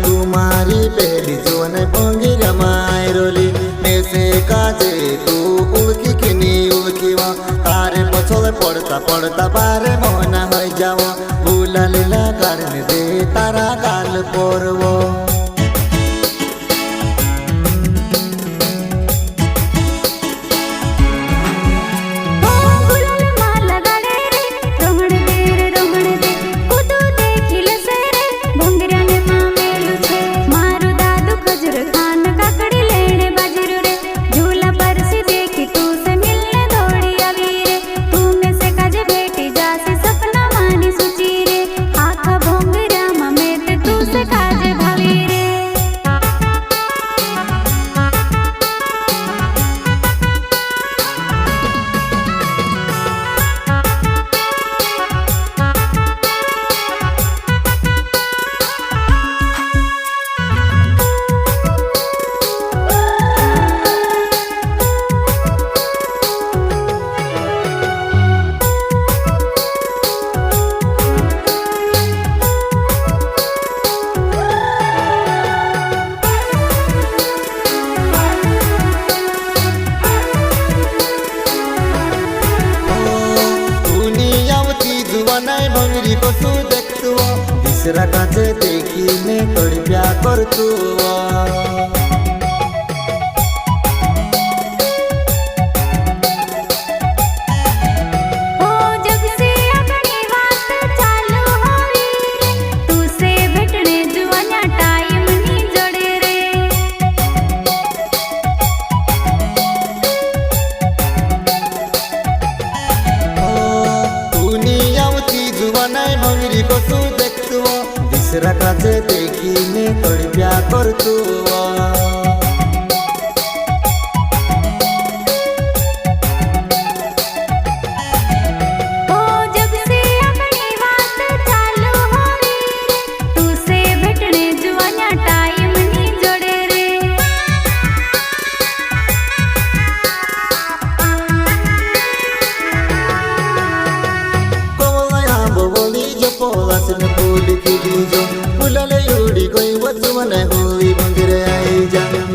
तुम्हारी पहली जोन भंगिरा मायरोली नेसे काजे तू उल्की किनी उल्की वा तारे पछोले पड़ता पड़ता बारे मोना हो जाओ भूला लीला करने दे तारा गाल पोरवो भंगरी कसू देखतु दिसरा काचे देखी ने तड़प्या करतु भंगरी कसू देखतु दिसरा काचे देखी ने तड़प्या करतु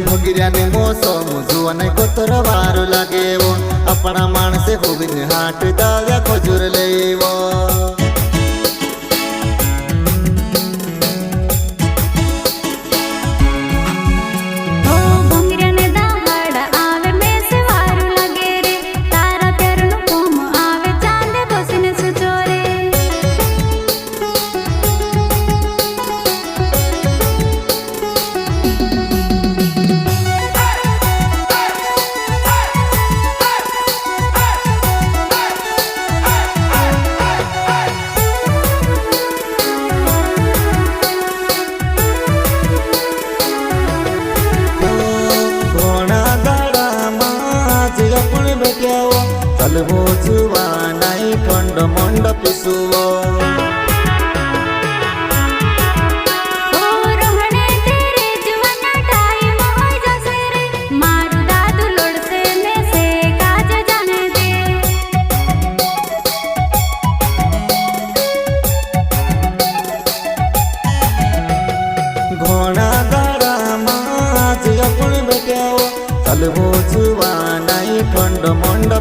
भंगिराने मौसम जुआने कोतर वारो लागे वो अपना मानसे होगिन हाट दाया खजूर लेवो चलवो जुवा नाई खंड मंड पिसुवो घोड़ा दाड़ा माज अपन बेट्याओ चलवो जुवा नाई खंड मंड